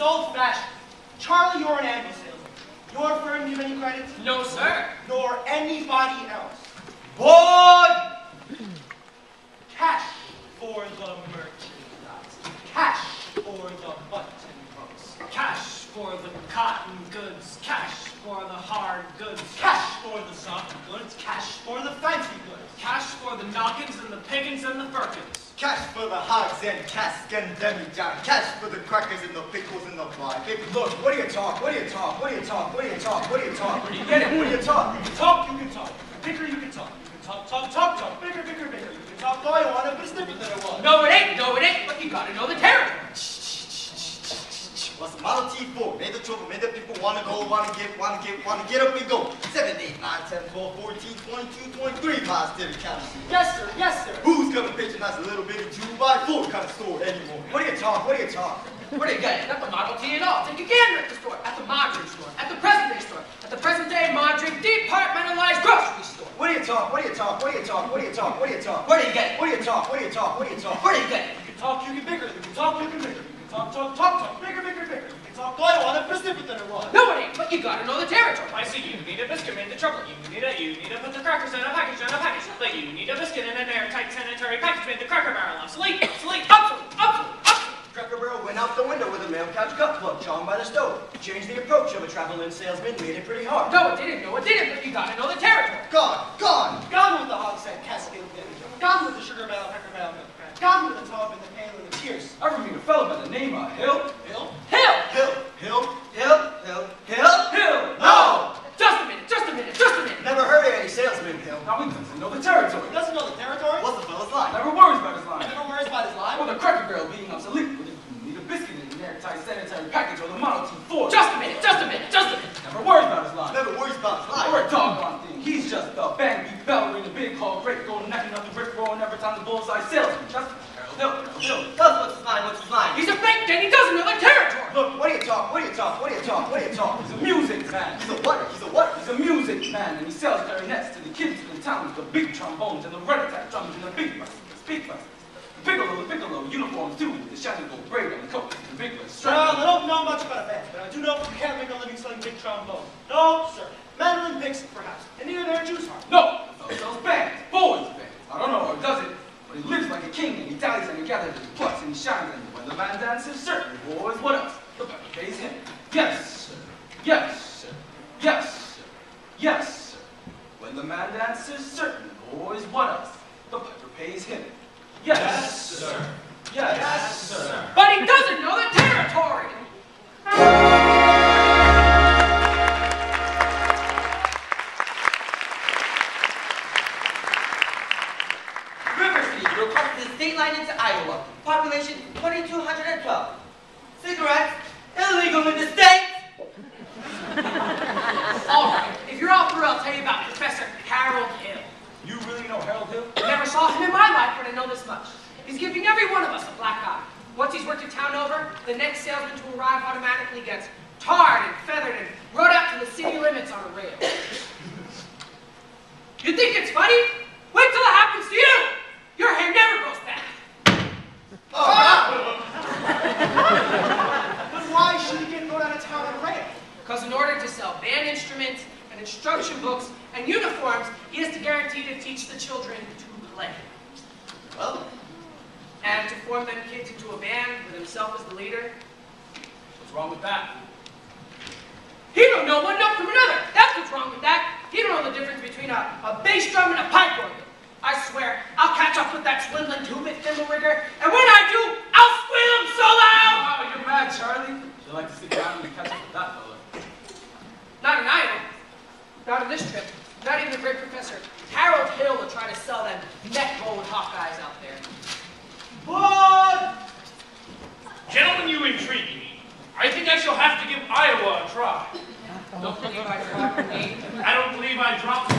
old-fashioned. Charlie, you're an anvil salesman. Your firm give any credit? No, sir. Nor anybody else. Boy! Cash for the merchandise. Cash for the button hooks. Cash for the cotton goods. Cash for the hard goods. Cash for the soft goods. Cash for the fancy goods. Cash for the noggins and the piggins and the firkins. Cash for the hogs and cask and demi-john. Cash for the crackers and the pickles and the fly. Baby, look, what do you talk? What do you talk? What do you talk? What do you talk? What do you talk? Where do you get it? What do you talk? You can talk, you can talk. Bigger, you can talk. You can talk. Bigger, bigger, bigger. You can talk all you want, but it's different than it was. No, it ain't, but you gotta know the territory. What's the Model T for? Made the trouble, made the people wanna go, wanna get up and go. 7, 8, 9, 10, 12, 14, 22, 23 miles to the county. Yes, sir, yes, sir. Who's gonna patronize a little bitty 2x4 kind of store anymore? What do you talk? What do you talk? Where do you get it? Not the Model T at all. Take a gander at the store, at the Modern store, at the present day store, at the present day Modern departmentalized grocery store. What do you talk? What do you talk? What do you talk? What do you talk? What do you talk? Where do you get it? What do you talk? What do you talk? What do you talk? Where do you get it? You can talk, you can bigger. You can talk, you can bigger. You can talk, bigger, bigger, bigger. You can talk all you want, but it's different than it was. No, it ain't, but you gotta know the territory. I see you need a biscuit made the trouble. You need to put the crackers in a package, But you need a biscuit in an airtight sanitary package made the cracker barrel obsolete. Cracker Barrel went out the window with a mail couch gut plug charmed by the stove. Changed the approach of a traveling salesman, made it pretty hard. No, it didn't, but you gotta know the territory. Gone. Gone with the hogshead cascade vinegar. Gone with the sugar barrel, cracker barrel, milk crack. Gone with the tub and the pail and the tears. I ever meet a fellow by the name of Hill? Hill? Hill. No! Just a minute. Never heard of any salesman, Hill. Now he doesn't know the territory. He doesn't know the territory? What's the fella's line? Never worries about his line. Never worries about his line? Or the Cracker Barrel being obsolete. You need a biscuit in an airtight sanitary package or the Model T Ford. Just a minute. Never worries about his line. Never worries about his line. Or a doggone thing. He's just a bang beat ballerina, big hall, great gold, knocking up the brick roll, and every time the bullseye salesman. Just Harold Hill. Tell us what's his line? He's a fake and he doesn't know the territory. Look, what do you talk? He's a music man. He's a what? He's a music man, and he sells clarinets to the kids in the towns, the big trombones and the rat-a-tat drums and the big buses, the big buses. The piccolo, uniforms too, with the shiny gold braid on the coat, the big ones. Well, I don't know much about a band, but I do know you can't make a living selling big trombone. No, sir. Mandolin picks, perhaps. And neither there juice hard. No, the fellow sells bands, boys bands. I don't know, or does it? But he lives like a king, and he dallies and he gathers, and he plucks and he shines, and when the man dances, certainly, boys, what else? The pepper pays him. Yes, sir. Yes, sir. When the man dances, certainly, boys, what else? The piper pays him. Yes, sir. But he doesn't know the territory. River City, you're across the state line into Iowa. Population 2,212. Cigarettes, illegal in the state. All right, if you're all through, I'll tell you about Professor Harold Hill. You really know Harold Hill? Never saw him in my life, but I know this much. He's giving every one of us a black eye. Once he's worked a town over, the next salesman to arrive automatically gets tarred and feathered and rode out to the city limits on a rail. You think it's funny? Wait till it happens to you! Your hair never grows back. But why should he get rode out of town on a rail? Because in order to sell band instruments and instruction books and uniforms, he has to guarantee to teach the children to play. Well, and to form them kids into a band with himself as the leader. What's wrong with that? He don't know one note from another. That's what's wrong with that. He don't know the difference between a bass drum and a pipe organ. I swear, I'll catch up with that swindling two-bit thimble rigger, and when I do, I'll squeal him so loud! Wow, you're mad, Charlie. You'd like to sit down and catch up with that fella. Not in Iowa. Not on this trip. Not even the great professor Harold Hill will try to sell them neck-bone Hawkeyes out there. But... Gentlemen, you intrigue me. I think I shall have to give Iowa a try. Don't believe I dropped me. I don't believe I dropped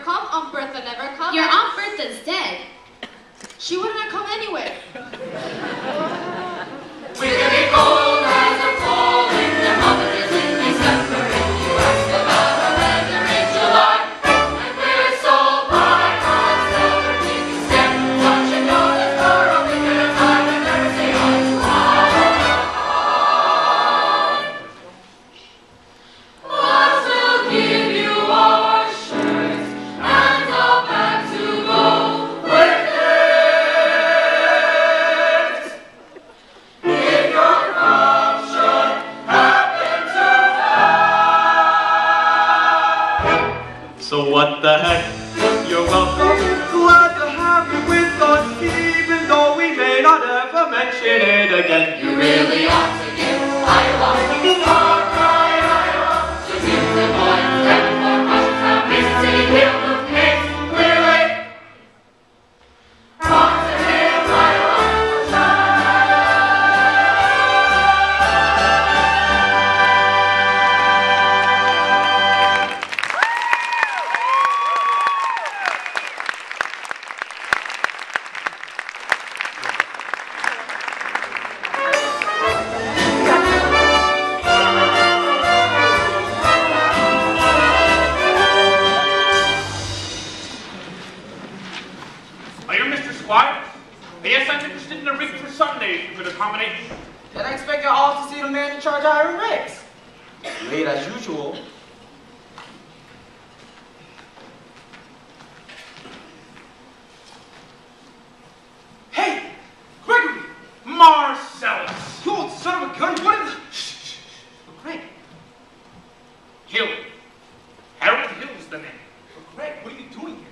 come, Aunt Bertha never come. Your Aunt Bertha's dead. She wouldn't have come anyway. We can be cold as a falling thermometers in December if you ask about our weather in July. And we're so by God's never take a step. Don't you know that for a week at a time we never say eye to eye. But we'll give you our shirts and a bag to go with it. If your crop should happen to die. So what the heck? You're welcome. Glad to have you with us, even though we may not ever mention it again. You really ought to give Iowa our pride, Iowa. So here's the boy, 7 for Washington, Mason City, Hill, Blue Case, Clear Lake. On to Hill, Iowa, Are you Mr. Squire? Yes, I'm interested in a rig for Sunday if you could accommodate me. Then I expect you all to see the man in charge of hiring rigs. Late as usual. Hey, Gregory! Marcellus! You old son of a gun, what is Shh. Greg. Hill. Harold Hill's the name. Greg, what are you doing here?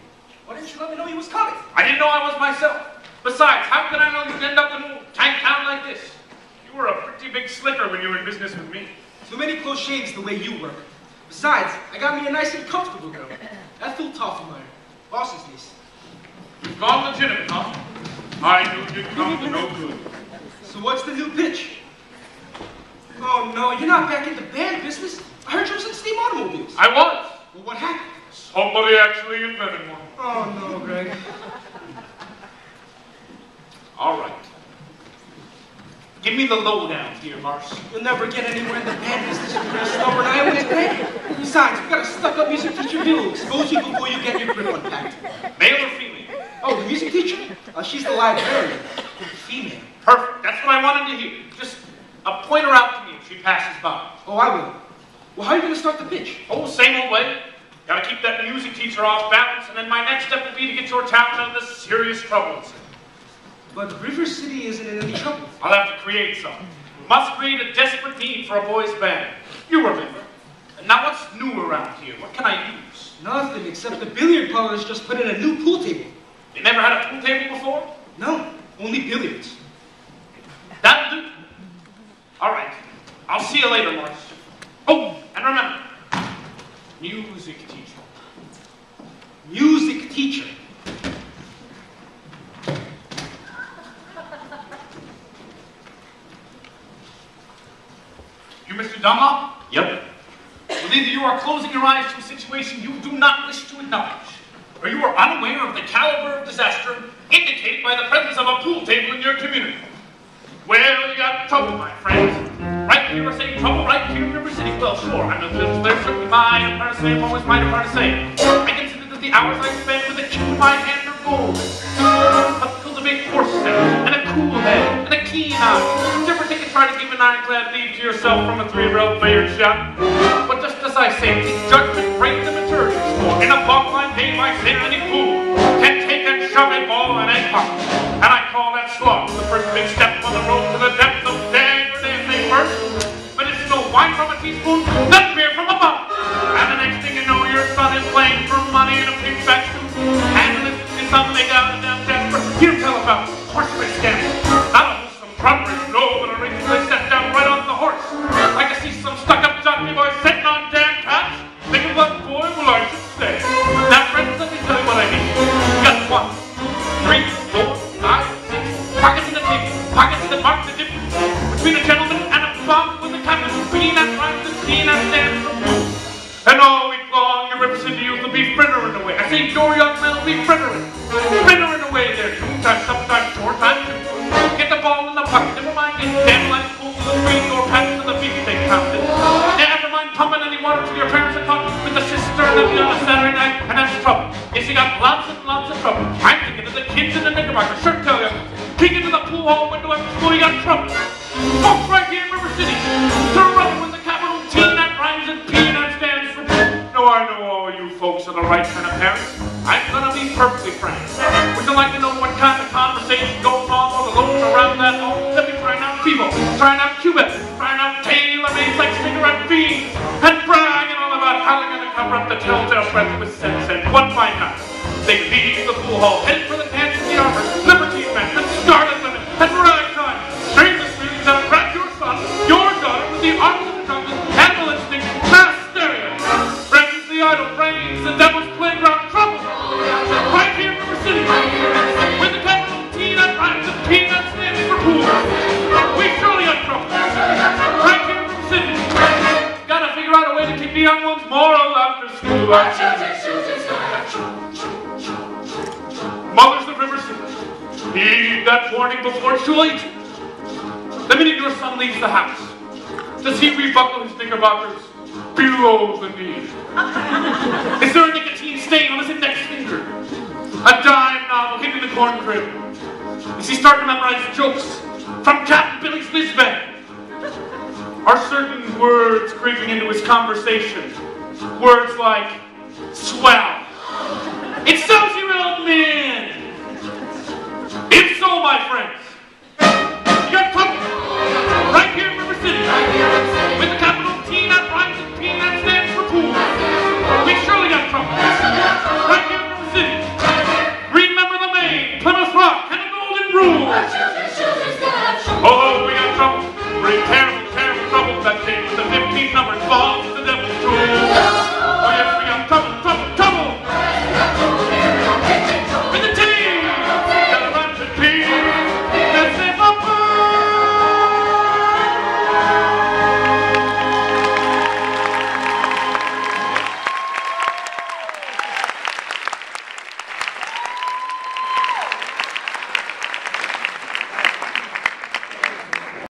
Why didn't you let me know he was coming? I didn't know I was myself. Besides, how could I know you'd end up in a tank town like this? You were a pretty big slicker when you were in business with me. Too many close shaves the way you work. Besides, I got me a nice and comfortable girl. That flew tough for my boss's niece. You've gone legitimate, huh? I knew you'd come to no good. So what's the new pitch? Oh no, you're not back in the band business. I heard you was in steam automobiles. I was. Well, what happened? Somebody actually invented one. Oh no, Greg. All right. Give me the lowdown here, Mars. You'll never get anywhere in the band business if you're gonna snore an eye with Greg. Besides, you got a stuck-up music teacher who expose you before you get your grip unpacked. Male or female? Oh, the music teacher? She's the librarian. Female. Perfect. That's what I wanted to hear. Just point her out to me if she passes by. Oh, I will. Well, how are you gonna start the pitch? Oh, same old way. Gotta keep that music teacher off balance, and then my next step will be to get your town out of this serious trouble. But River City isn't in any trouble. I'll have to create some. Must create a desperate need for a boys' band. You remember. Now what's new around here? What can I use? Nothing except the billiard parlor's just put in a new pool table. You never had a pool table before? No, only billiards. That'll do. All right. I'll see you later, Morris. Oh, and remember, music teacher. Music teacher. You Mr. Dunlop? Yep. Well, either you are closing your eyes to a situation you do not wish to acknowledge, or you are unaware of the caliber of disaster indicated by the presence of a pool table in your community. Well, you got trouble, my friends. Right here, we're saying trouble right here in River City. Well, sure, I'm a little clear. Certainly my apparent name always my apparent saying. I consider that the hours I spend with a cue in my hand are gold. But cultivate foresight, and a cool head, and a keen eye. Did you ever take a try to give an ironclad lead to yourself from a 3-barrel billiard shot? But just as I say, take judgment, break the maturity score. In a ball line paid by St. Any fool can take and shove a ball in a pocket. And I call that slog the first big step on the road to the depth of dagger dancing first. But it's no wine from a teaspoon, not beer from a bottle. And the next thing you know, your son is playing for money in a pigback suit. And listening to some make out of damn Jasper. You tell about horseback scandal. Not a wholesome drummers, no, but a regularly set down right on the horse. I can see some stuck-up jockey boy sitting on damn cats. Think of that boy, well, I should say. Now, friends, let me tell you what I mean. You got 1, 3, 4, 5, 6 pockets in the table, pockets that mark the difference between a gentleman and a bum with a captain, green and right and clean and damn. kids in the Knickerbocker, shirt tail, kick into the pool hall window after school, you got trouble. Folks right here in River City, trouble with the capital T that rhymes and P and that stands for pool. No, I know all you folks are the right kind of parents. I'm gonna be perfectly frank. Would you like to know what kind of conversation goes on all alone around that home? Let me trying out people, trying out Cubans, trying out tailor-made like cigarette fiends, and bragging all about how they're gonna cover up the telltale breath with sense. And one fine night, they leave the pool hall, head for the dance in the armor, liberty men, and scarlet women, and ragtime. Dream the students that grab your son, your daughter, with the arms of the jungle, animal instinct, mass hysteria. Friends, the idle brains, the devil's playground trouble. Right here in River City, with the capital T that rhymes and P that stands for pool. We surely have trouble. Right here in River City. Gotta figure out a way to keep the young ones moral after school. Mothers of River City, heed that warning before it's too late. The minute your son leaves the house, does he rebuckle his knickerbockers below the knee? Is there a nicotine stain on his index finger? A dime novel hidden in the corn crib? Is he starting to memorize jokes from Captain Billy's whiz bang? Are certain words creeping into his conversation? Words like swell. It's so-y-old man. If so, my friends,